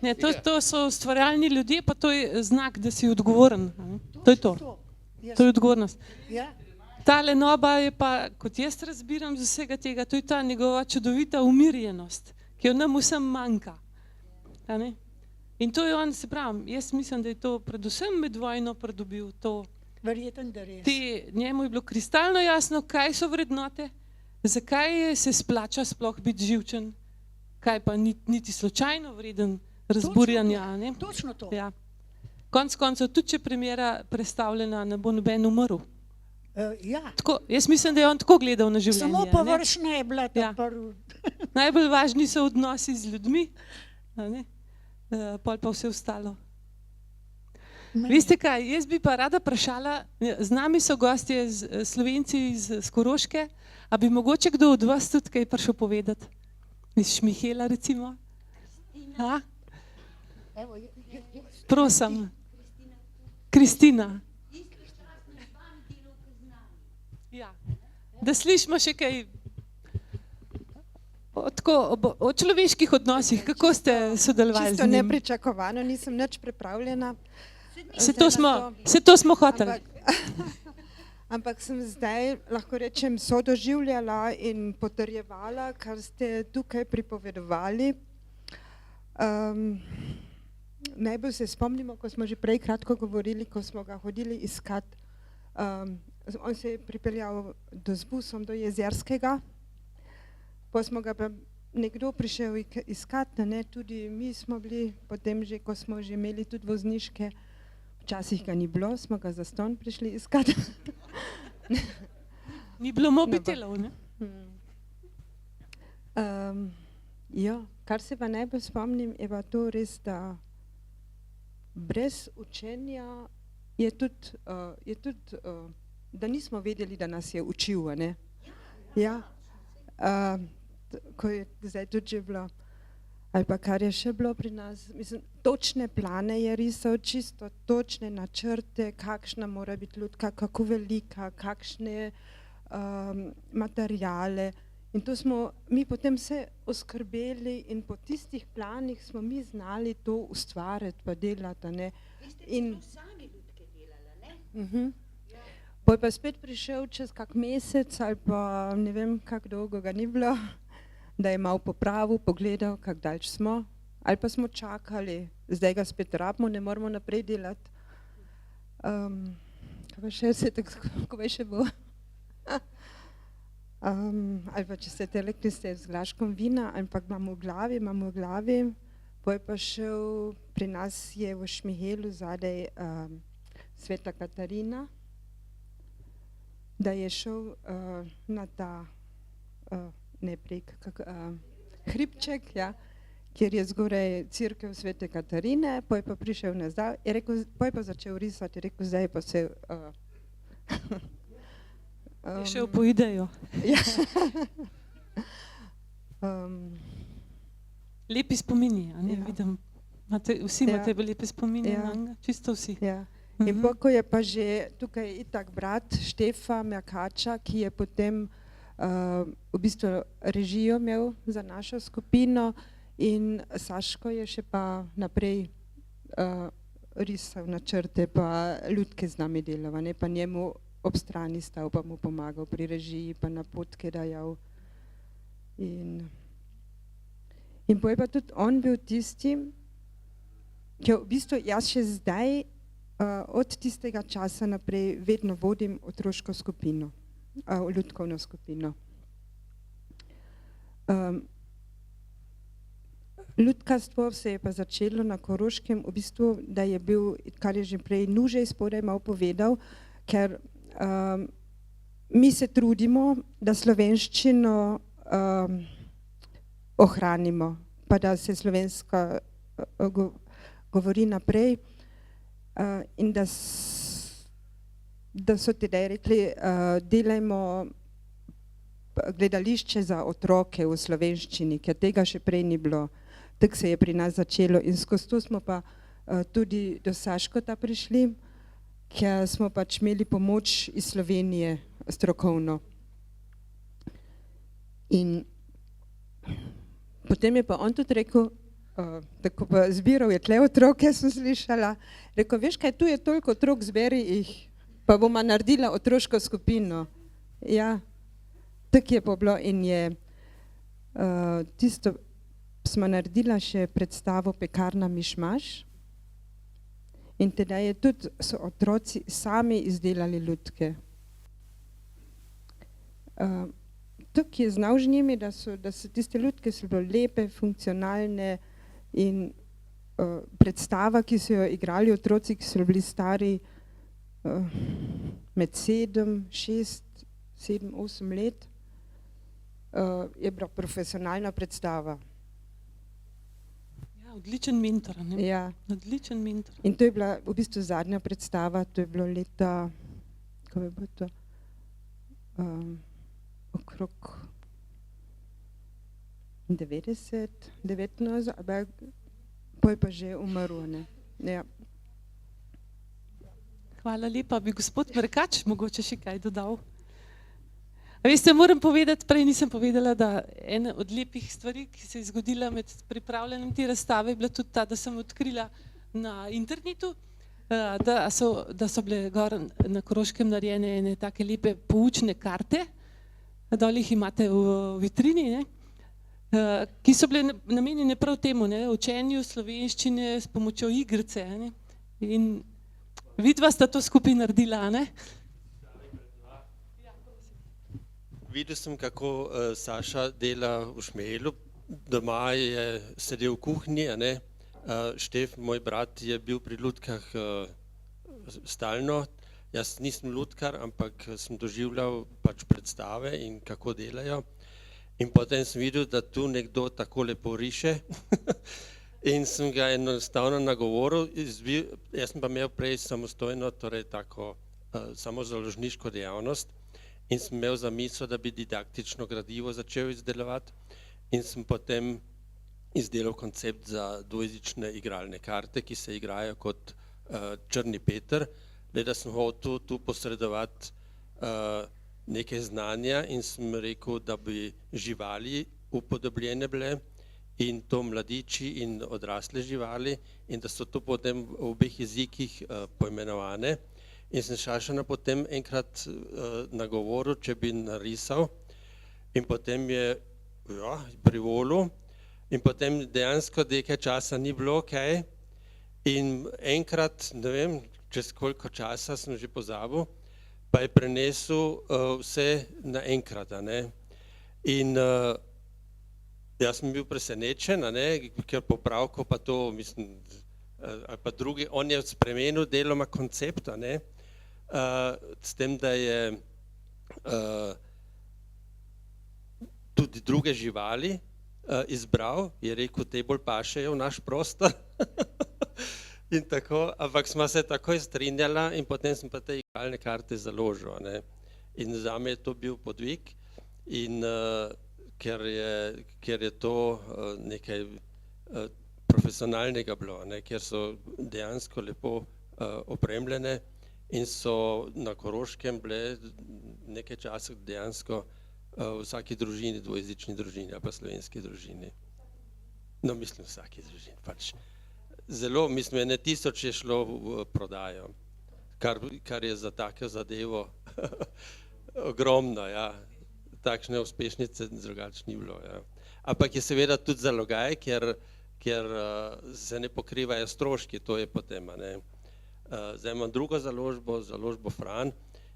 [SPEAKER 1] Ne, to so ustvarjalni ljudje, pa to je znak, da si odgovoren. To je to. To je odgovornost.
[SPEAKER 7] Ja.
[SPEAKER 1] Ta lenoba je pa, kot jaz razbiram z vsega tega, to je ta njegova čudovita umirjenost, ki jo nam vsem manjka. In to je on, se pravim, jaz mislim, da je to predvsem med vojno pridobil to.
[SPEAKER 7] Verjetno, da res.
[SPEAKER 1] Njemu je bilo kristalno jasno, kaj so vrednote, zakaj se splača sploh biti živčen, kaj pa niti slučajno vreden razburjanja.
[SPEAKER 7] Točno to.
[SPEAKER 1] Ja. Konec koncev, tudi če premjera predstavljena, ne bo noben umrl.
[SPEAKER 7] Ja.
[SPEAKER 1] Tako, jaz mislim, da je on tako gledal na življenje.
[SPEAKER 7] Samo površna je bila ta prvi.
[SPEAKER 1] Najbolj važni so odnosi z ljudmi, pol pa vse ostalo. Veste kaj, jaz bi pa rada vprašala, z nami so gostje Slovenci iz Koroške, a bi mogoče kdo od vas tudi kaj prišel povedati? Iz Šmihela recimo? Prosim. Kristina. Ja. Da slišimo še kaj o človeških odnosih, kako ste sodelovali z
[SPEAKER 8] Čisto
[SPEAKER 1] njim?
[SPEAKER 8] nepričakovano, nisem nič pripravljena.
[SPEAKER 1] Se to smo hoteli.
[SPEAKER 8] Ampak sem zdaj, lahko rečem, sodoživljala in potrjevala, kar ste tukaj pripovedovali. Najbolj se spomnimo, ko smo že prej kratko govorili, ko smo ga hodili iskat. On se je pripeljal z busom do Jezerskega, pa smo ga pa nekdo prišel iskat, tudi mi smo bili, potem že, ko smo že imeli tudi vozniške, včasih ga ni bilo, smo ga zastonj prišli iskat.
[SPEAKER 1] Ni bilo mobitelov, ne?
[SPEAKER 8] Ja, kar se pa najbolj spomnim, je pa to res, da brez učenja je tudi, da nismo vedeli, da nas je učil, ne? Ja, ko je zdaj tudi že bilo, ali pa kar je še bilo pri nas, mislim, točne plane je risal, čisto točne načrte, kakšna mora biti lutka, kako velika, kakšne materijale. In to smo mi potem vse oskrbeli in po tistih planih smo mi znali to ustvariti pa delati, ne. In
[SPEAKER 2] sami lutke delala, ne?
[SPEAKER 8] Poj pa spet prišel čez kak mesec ali pa ne vem, kako dolgo ga ni bilo, da je malo popravil, pogledal, kako daleč smo, ali pa smo čakali, zdaj ga spet rabimo, ne moramo naprej delati. Kaj pa še se tako, ko še bo? Ali pa če ste telekli, ste z glaškom vina, ampak imamo v glavi, poj pa šel, pri nas je v Šmihelu zadaj Sveta Katarina, da je šel na ta hribček, ja, kjer je zgoraj cerkev Svete Katarine, poj pa prišel nazaj, poj pa začel risati, je rekel, zdaj pa se...
[SPEAKER 1] Je šel po idejo. Lepi spomini, a ne, vidim. Vsi imate lepe spomini, čisto vsi.
[SPEAKER 8] In ko je pa že tukaj itak brat Štefa Mjakača, ki je potem v bistvu režijo imel za našo skupino in Saško je še pa naprej risal načrte, pa lutke z nami delal, pa njemu ob strani stal, pa mu pomagal pri režiji, pa napotke dajal. In poj pa tudi on bil tisti, ki v bistvu jaz še zdaj od tistega časa naprej vedno vodim otroško skupino, lutkovno skupino. Lutkarstvo se je pa začelo na Koroškem, v bistvu, da je bil, kar je že prej Nužej spodaj malo povedal, ker mi se trudimo, da slovenščino ohranimo, pa da se slovenska govori naprej in da so tedaj rekli, delajmo gledališče za otroke v slovenščini, ker tega še prej ni bilo. Tako se je pri nas začelo in skozi to smo pa tudi do Saškota prišli, ker smo pač imeli pomoč iz Slovenije strokovno. In potem je pa on tudi rekel, tako pa zbiral je tle otroke, sem slišala, rekel, veš kaj, tu je toliko otrok, zberi jih, pa bomo naredila otroško skupino. Ja, tako je pa bilo in je tisto, smo naredila še predstavo Pekarna Mišmaš in teda je tudi, so otroci sami izdelali lutke. Tako je znal z njimi, da so tiste lutke so bile lepe, funkcionalne in predstava, ki so jo igrali otroci, ki so bili stari med 7, 6, 7, 8 let, je bila profesionalna predstava.
[SPEAKER 1] Ja, odličen mentor, ne?
[SPEAKER 8] Ja.
[SPEAKER 1] Odličen mentor.
[SPEAKER 8] In to je bila v bistvu zadnja predstava, to je bilo leta, kako je bilo to, okrog 90, 19, ampak poj pa že umrl, ne. Ja.
[SPEAKER 1] Hvala lepa, bi gospod Merkač mogoče še kaj dodal? A veste, moram povedati, prej nisem povedala, da ena od lepih stvari, ki se je zgodila med pripravljanjem te razstave, je bila tudi ta, da sem odkrila na internetu, da so bile gor na Koroškem narejene ene take lepe poučne karte, dol jih imate v vitrini, ne? Ki so bile namenjene prav temu, ne? Učenju slovenščine s pomočjo igrice. Ne? In vidva sta to skupaj naredila, ne?
[SPEAKER 9] Videl sem, kako Saša dela v Šmejlu, doma je sedel v kuhinji, a ne. Štef, moj brat, je bil pri lutkah stalno, jaz nisem lutkar, ampak sem doživljal pač predstave in kako delajo. In potem sem videl, da tu nekdo tako lepo riše in sem ga enostavno nagovoril, jaz sem pa imel prej samostojno, torej tako samozaložniško dejavnost, in sem imel za misel, da bi didaktično gradivo začel izdelovati in sem potem izdelal koncept za dvojezične igralne karte, ki se igrajo kot Črni Peter, le da sem hotel tu posredovati nekaj znanja in sem rekel, da bi živali upodobljene bile in to mladiči in odrasle živali in da so to potem v obeh jezikih poimenovane. In sem Šašana potem enkrat nagovoril, če bi narisal in potem je privolil in potem dejansko nekaj časa ni bilo kaj in enkrat, ne vem, čez koliko časa sem že pozabil, pa je prenesel vse naenkrat, a ne. In jaz sem bil presenečen, a ne, ker popravko pa to, mislim, ali pa drugi, on je spremenil deloma koncept, a ne, s tem, da je tudi druge živali izbral, je rekel, te bolj pašejo v naš prostor in tako, ampak sva se takoj strinjala in potem sem pa te igralne karte založil, a ne. In zame je to bil podvig in ker je to nekaj profesionalnega bilo, ne, ker so dejansko lepo opremljene in so na Koroškem bile nekaj časa dejansko v vsaki družini, dvojezični družini ali pa slovenski družini. No, mislim, v vsaki družini pač. Zelo, mislim, 1000 je šlo v prodajo, kar je za tako zadevo ogromno, ja. Takšne uspešnice drugače ni bilo, ja. Ampak je seveda tudi zalogaj, ker se ne pokrivajo stroški, to je potem, a ne. Zdaj imam drugo založbo Fran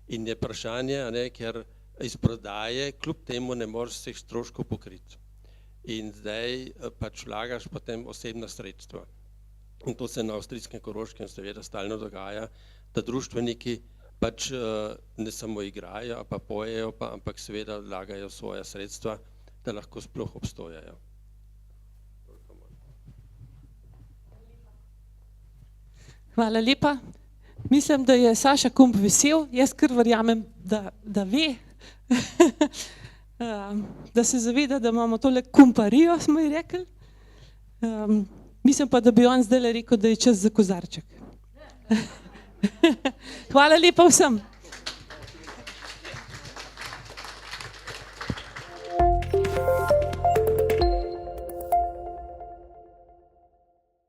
[SPEAKER 9] in je vprašanje, a ne, ker iz prodaje kljub temu ne moreš vseh stroškov pokriti. In zdaj pač vlagaš potem osebna sredstva. In to se na avstrijskem Koroškem seveda stalno dogaja, da društveniki pač ne samo igrajo, pa pojejo, ampak seveda vlagajo svoja sredstva, da lahko sploh obstojajo.
[SPEAKER 1] Hvala lepa. Mislim, da je Saša Kump vesel, jaz kar verjamem, da ve, da se zaveda, da imamo tole kumparijo, smo ji rekli. Mislim pa, da bi on zdaj rekel, da je čas za kozarček. Hvala lepa vsem.